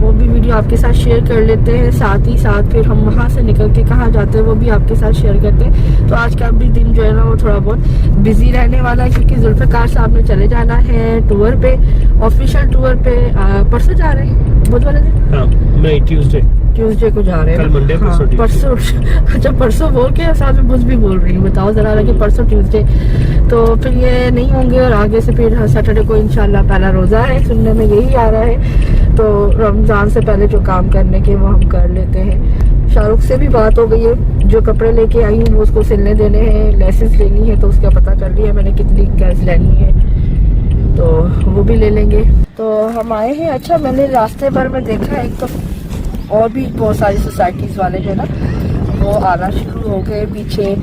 वो भी वीडियो आपके साथ शेयर कर लेते हैं, साथ ही साथ फिर हम वहाँ से निकल के कहाँ जाते हैं वो भी आपके साथ शेयर करते हैं। तो आज का भी दिन जो है ना वो थोड़ा बहुत बिजी रहने वाला है, क्योंकि जुल्फ़कार साहब ने चले जाना है टूर पे, ऑफिशियल टूर पे। परसों जा रहे हैं बुध वाले दिन, हाँ मैं ट्यूसडे ट्यूसडे को जा रहे हैं। कल मंडे, परसों ट्यूसडे। परसों अच्छा परसों बोल के साथ में कुछ भी बोल रही हूँ, बताओ जरा कि परसों ट्यूसडे तो फिर ये नहीं होंगे और आगे से फिर सैटरडे को इंशाल्लाह पहला रोज़ा है, सुनने में यही आ रहा है। तो रमज़ान से पहले जो काम करने के वो हम कर लेते हैं। शाहरुख से भी बात हो गई है, जो कपड़े लेके आई हूँ वो उसको सिलने देने हैं, लेसेस लेनी है तो उसका पता कर लिया मैंने कितनी गैस लेनी है, तो वो भी ले लेंगे। तो हम आए हैं। अच्छा मैंने रास्ते भर में देखा एक तो और भी बहुत सारी सोसाइटीज़ वाले जो है ना वो आना शुरू हो गए पीछे,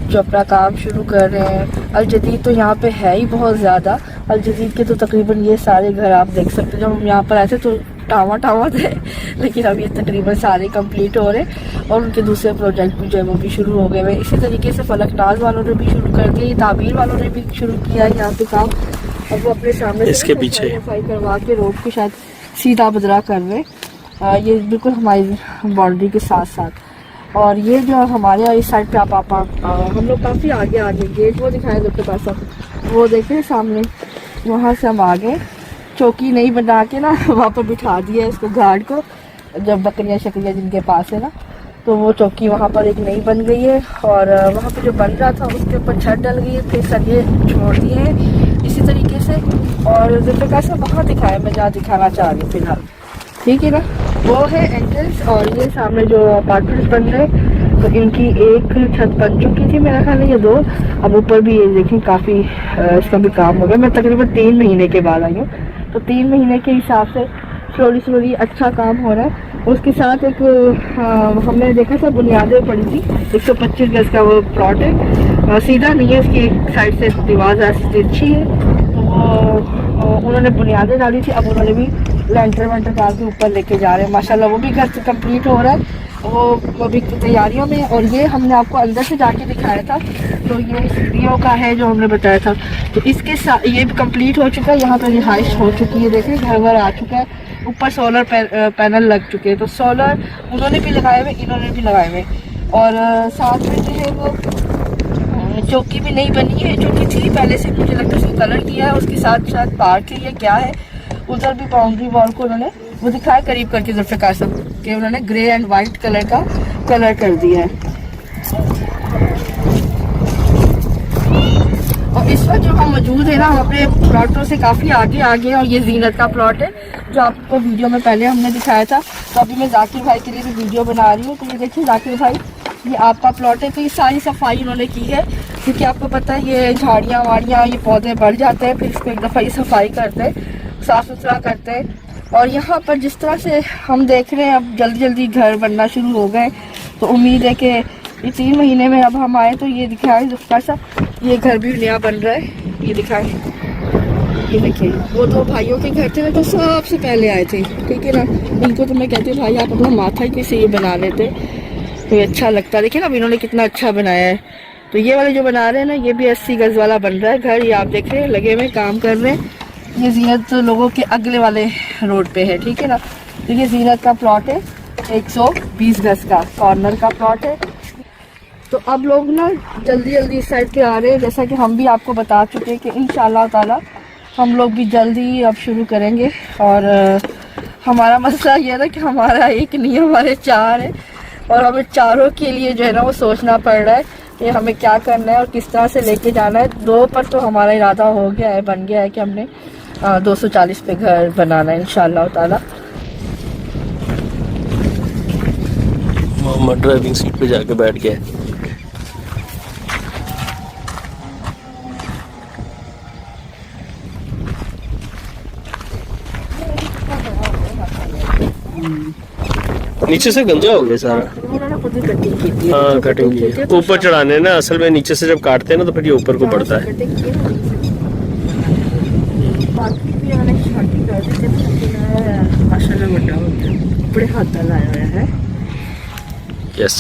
जो अपना काम शुरू कर रहे हैं। अल जदीद तो यहाँ पे है ही बहुत ज़्यादा। अल जदीद के तो तकरीबन ये सारे घर आप देख सकते हैं, जब हम यहाँ पर आए थे तो टावा टावा थे, लेकिन अब ये तकरीबन सारे कंप्लीट हो रहे हैं और उनके दूसरे प्रोजेक्ट भी जो है वो भी शुरू हो गए हुए। इसी तरीके से फलकनाज वालों ने भी शुरू कर दिया, ताबीर वालों ने भी शुरू किया है यहाँ पे काम। अब वो अपने सामने इसके पीछे सफाई करवा के रोड को शायद सीधा बदरा कर रहे हैं। ये बिल्कुल हमारी बाउंड्री के साथ साथ। और ये जो हमारे इस साइड पे आप हम लोग काफ़ी आगे गेट वो दिखाए आपके पास, वो देखें सामने, वहाँ से हम आगे चौकी नहीं बना के ना वहाँ पर बिठा दिया इसको गार्ड को, जब बकरियाँ शकरियाँ जिनके पास है ना, तो वो चौकी वहाँ पर एक नई बन गई है। और वहाँ पर जो बन रहा था उसके ऊपर छत डल गई है, फिर सरिये छोड़ दिए हैं इसी तरीके से। और जुल्फ़िकार से वहाँ दिखाया मैं जहाँ दिखाना चाह रही हूँ फिलहाल, ठीक है ना, वो है एंट्रेंस। और ये सामने जो अपार्टमेंट्स बन रहे हैं तो इनकी एक छत बन चुकी थी मेरा ख्याल है, ये 2, अब ऊपर भी ये देखें काफ़ी इसका भी काम हो गया। मैं तकरीबन 3 महीने के बाद आई हूँ, तो 3 महीने के हिसाब से स्लोली अच्छा काम हो रहा है। उसके साथ एक हमने देखा था बुनियादें पड़ी थी, 125 गज का वो प्लॉट है, सीधा नहीं है, इसकी एक साइड से दीवार ऐसी तिरछी है, तो उन्होंने बुनियादें डाली थी, अब उन्होंने भी लेंटर वेंटर डाल के ऊपर लेके जा रहे हैं माशाल्लाह। वो भी घर से कंप्लीट हो रहा है, वो भी तैयारियों में। और ये हमने आपको अंदर से जाके दिखाया था, तो ये सीढ़ियों का है जो हमने बताया था, तो इसके साथ ये भी कंप्लीट हो चुका है। यहाँ पर रिहाइश हो चुकी है, देखें घर आ चुका है, ऊपर सोलर पैनल लग चुके हैं, तो सोलर उन्होंने भी लगाए हुए, इन्होंने भी लगाए हुए। और साथ में जो है वो चौकी भी नहीं बनी है, चौकी थी पहले से, मुझे लगता है उसको कलर किया है, उसके साथ साथ पार्क है, क्या है उधर भी बाउंड्री वॉल को उन्होंने वो दिखाया करीब करके जुल्फ़िकार साहब कि उन्होंने ग्रे एंड वाइट कलर का कलर कर दिया है। और इस वक्त जो हम मौजूद है ना, हम अपने प्लॉटों से काफ़ी आगे हैं, और ये जीनत का प्लॉट है जो आपको वीडियो में पहले हमने दिखाया था। तो अभी मैं जाकिर भाई के लिए भी वीडियो बना रही हूँ, तो ये देखिए जाकिर भाई ये आपका प्लॉट है। तो ये सारी सफाई उन्होंने की है, क्योंकि आपको पता है ये झाड़ियाँ वाड़ियाँ ये पौधे बढ़ जाते हैं, फिर इसको एक दफ़ा ये सफाई करते हैं, साफ़ सुथरा करते हैं। और यहाँ पर जिस तरह से हम देख रहे हैं अब जल्दी घर बनना शुरू हो गए, तो उम्मीद है कि ये 3 महीने में अब हम आए तो ये दिखाएं जुल्फ़िकार साहब, ये घर भी नया बन रहा है, ये दिखाएं, ये देखिए। वो 2 भाइयों के घर थे ना, तो सबसे पहले आए थे, ठीक है ना, उनको तो मैं कहती हूँ भाई आप अपना माथा ही किसी ये बना लेते तो ये अच्छा लगता। देखिए ना इन्होंने कितना अच्छा बनाया है। तो ये वाले जो बना रहे हैं ना, ये भी 80 गज वाला बन रहा है घर, ये आप देख रहे हैं लगे हुए काम कर रहे हैं। ये जीनत लोगों के अगले वाले रोड पे है, ठीक है ना। तो ये जीनत का प्लॉट है 120 गज का, कॉर्नर का प्लॉट है। तो अब लोग ना जल्दी इस साइड पे आ रहे हैं, जैसा कि हम भी आपको बता चुके हैं कि इंशाल्लाह ताला हम लोग भी जल्दी अब शुरू करेंगे। और हमारा मसला ये है ना कि हमारा एक नहीं हमारे 4 है, और हमें चारों के लिए जो है ना वो सोचना पड़ रहा है कि हमें क्या करना है और किस तरह से लेके जाना है। 2 पर तो हमारा इरादा हो गया है, बन गया है कि हमने 240 पे घर बनाना है इंशाल्लाह ताला। मोहम्मद ड्राइविंग सीट पे जाके बैठ गया। नीचे से गंजा हो गया सारा, उन्होंने खुद ही कटिंग की थी। हाँ कटिंग की है। ऊपर चढ़ाने ना असल में नीचे से जब काटते हैं ना तो फिर ये ऊपर को बढ़ता है। बाकी भी मैंने शादी कर दी थी, माशाल्लाह बड़ा हो गया, बड़े हाथ लाया हुआ है। यस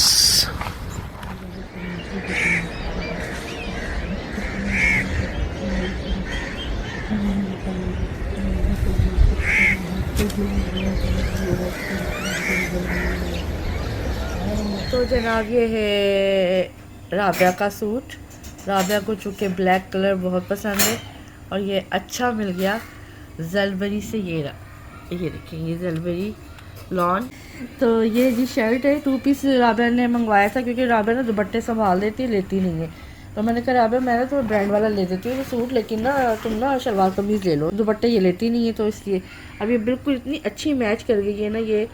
तो जनाब ये है राबिया का सूट। राबिया को चूँकि ब्लैक कलर बहुत पसंद है और ये अच्छा मिल गया जलबरी से। ये देखिए ये जलबरी लॉन। तो ये जी शर्ट है, 2 पीस राबिया ने मंगवाया था क्योंकि राबिया ना दुपट्टे संभाल देती है, लेती नहीं है। तो मैंने कहा राबिया मैं ना तुम्हें ब्रांड वाला ले देती हूँ सूट, लेकिन ना तुम ना शलवार कमीज़ ले लो, दुपट्टे ये लेती नहीं है। तो इसलिए अब ये बिल्कुल इतनी अच्छी मैच कर गई है ना, ये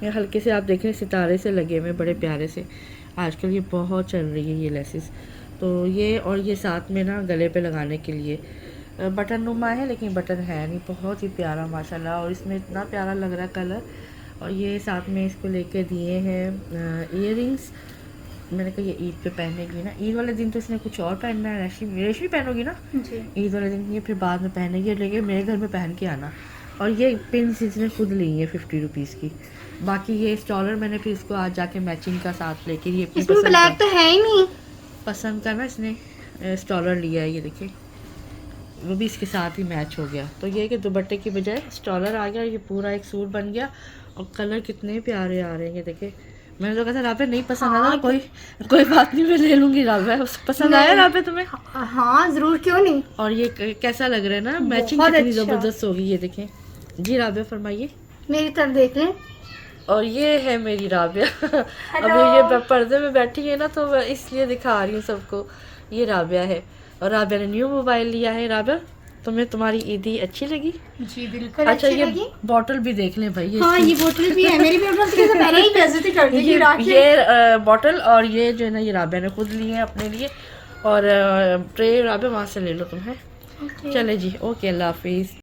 हल्के से आप देख रहे हैं सितारे से लगे हुए बड़े प्यारे से। आजकल ये बहुत चल रही है ये लेसेस। तो ये और ये साथ में ना गले पे लगाने के लिए बटन नुमा है, लेकिन बटन है नहीं, बहुत ही प्यारा माशाल्लाह। और इसमें इतना प्यारा लग रहा है कलर। और ये साथ में इसको लेके दिए हैं इयररिंग्स। मैंने कहा ये ईद पे पहनेगी ना, ईद वाले दिन तो इसने कुछ और पहनना है। रेशमी पहनोगी ना जी। ईद वाले दिन, ये फिर बाद में पहनेगी, लेकिन मेरे घर में पहन के आना। और ये पिन इसने खुद ली है 50 रुपीज़ की। बाकी ये स्टॉलर मैंने फिर इसको आज जाके मैचिंग का साथ लेके ये अपनी इसमें ब्लैक तो है ही नहीं। पसंद का ना इसने स्टॉलर लिया है, ये देखिए वो भी इसके साथ ही मैच हो गया। तो ये कि दुपट्टे की बजाय स्टॉलर आ गया, ये पूरा एक सूट बन गया। और कलर कितने प्यारे आ रहे हैं, ये देखिए। मैंने तो कहा था राबे नहीं पसंद आया, कोई बात नहीं मैं ले लूँगी राबे। पसंद आया राबे तुम्हें? हाँ जरूर, क्यों नहीं। और ये कैसा लग रहा है ना, मैचिंग बहुत कितनी अच्छा। ज़बरदस्त होगी, ये देखें जी। राबे फरमाइए। मेरी तरफ देख लें। और ये है मेरी राबिया। अभी ये पर्दे में बैठी है ना, तो मैं इसलिए दिखा रही हूँ सबको। ये राबिया है, और राबिया ने न्यू मोबाइल लिया है। राबिया तुम्हें तुम्हारी ईदी अच्छी लगी? जी बिल्कुल अच्छा अच्छी ये लगी। बॉटल भी देख लें भाई, हाँ ये बोतल भी है, मेरी बोतल से पहले ही बेइज्जती कर दी थी रात से। ये बॉटल और ये जो है ना, ये राबिया ने खुद ली है अपने लिए। और ट्रे राबिया वहाँ से ले लो तुम, है। चले जी, ओके, अल्लाह हाफिज़।